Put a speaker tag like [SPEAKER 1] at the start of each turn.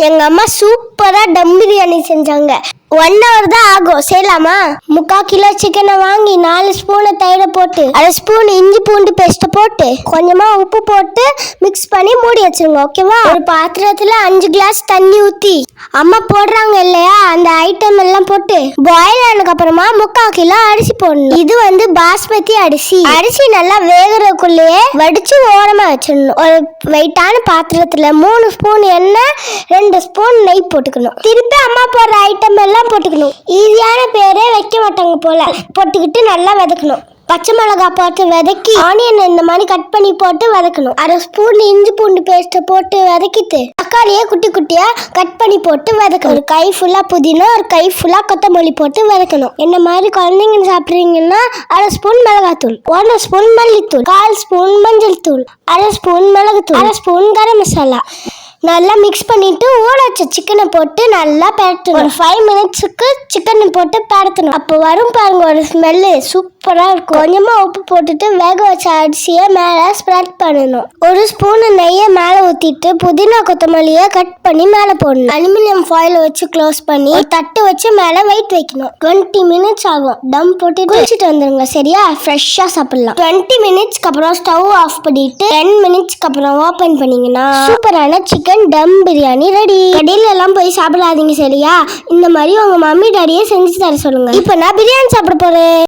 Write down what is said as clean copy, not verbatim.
[SPEAKER 1] எங்க அம்மா சூப்பரா டம் பிரியாணி செஞ்சாங்க. 1 hour தான் ஆகும். செய்யலாமா? 3/4 கிலோ சிக்கனை வாங்கி 4 ஸ்பூன் தயிரை போட்டு 1/2 ஸ்பூன் இஞ்சி பூண்டு பேஸ்ட் போட்டு கொஞ்சமா உப்பு போட்டு மிக்ஸ் பண்ணி மூடி வச்சிருங்க. ஓகேவா? ஒரு பாத்திரத்துல 5 கிளாஸ் தண்ணி ஊத்தி அம்மா போடுறாங்க இல்லையா அந்த ஐட்டம் எல்லாம் போட்டு பாயில் ஆனதுக்கு அப்புறமா 3/4 கிலோ அரிசி போடணும். இது வந்து பாஸ்மதி அரிசி. அரிசி நல்லா வேகிறதுக்குள்ளேயே வடிச்சு ஓரமா வச்சிடணும். ஒரு வெயிட்டான பாத்திரத்துல 3 ஸ்பூன் எண்ணெய் 2 ஸ்பூன் நெய் போட்டுக்கணும். திருப்பி அம்மா போடுற ஐட்டம் எல்லாம் போட்டுக்கணும். ஈஸியான பேரே வைக்க மாட்டாங்க போல. போட்டுக்கிட்டு நல்லா வதக்கணும். பச்சை மிளகாய் போட்டு வதக்கி ஆனியன் இந்த மாதிரி கட் பண்ணி போட்டு வதக்கணும். 1/2 ஸ்பூன் இஞ்சி பூண்டு பேஸ்ட் போட்டு வதக்கிட்டு தக்காளியை குட்டி குட்டியா கட் பண்ணி போட்டு வதக்கணும். ஒரு கை ஃபுல்லா புதினா ஒரு கை ஃபுல்லா கொத்தமல்லி போட்டு வதக்கணும். என்ன மாதிரி குழந்தைங்க சாப்பிட்றீங்கன்னா 1/2 ஸ்பூன் மிளகாத்தூள், 1 ஸ்பூன் மல்லித்தூள், 1/4 ஸ்பூன் மஞ்சள் தூள், 1/2 ஸ்பூன் மிளகுத்தூள், 1/2 ஸ்பூன் கரம் மசாலா நல்லா மிக்ஸ் பண்ணிட்டு ஊற வச்ச சிக்கனை போட்டு நல்லா பரட்டணும். ஒரு 5 மினிட்ஸுக்கு சிக்கனை போட்டு பரட்டணும். அப்போ வரும் பாருங்க ஒரு ஸ்மெல்லு சூப்பரா இருக்கும். கொஞ்சமா உப்பு போட்டுட்டு வேக வச்ச அரிசியை மேல ஸ்ப்ரெட் பண்ணணும். 1 ஸ்பூன் நெய்யை மேல ஊத்திட்டு புதினா கொத்தமல்லியை கட் பண்ணி மேல போடணும். அலுமினியம் ஃபாயில் வச்சு க்ளோஸ் பண்ணி தட்டு வச்சு மேல வெயிட் வைக்கணும். 20 மினிட்ஸ் ஆகும். டம் போட்டு குளிச்சுட்டு வந்துருங்க. சரியா? ஃப்ரெஷ்ஷா சாப்பிடலாம். 20 மினிட்ஸ்க்கு அப்புறம் ஸ்டவ் ஆஃப் பண்ணிட்டு 10 மினிட்ஸ்க்கு அப்புறம் ஓபன் பண்ணீங்கன்னா சூப்பரான சிக்கன் டம் பிரியாணி ரெடி. கடையில எல்லாம் போய் சாப்பிடாதீங்க. சரியா? இந்த மாதிரி உங்க மம்மி டாடியே செஞ்சு தர சொல்லுங்க. இப்போ நான் பிரியாணி சாப்பிட போறேன்.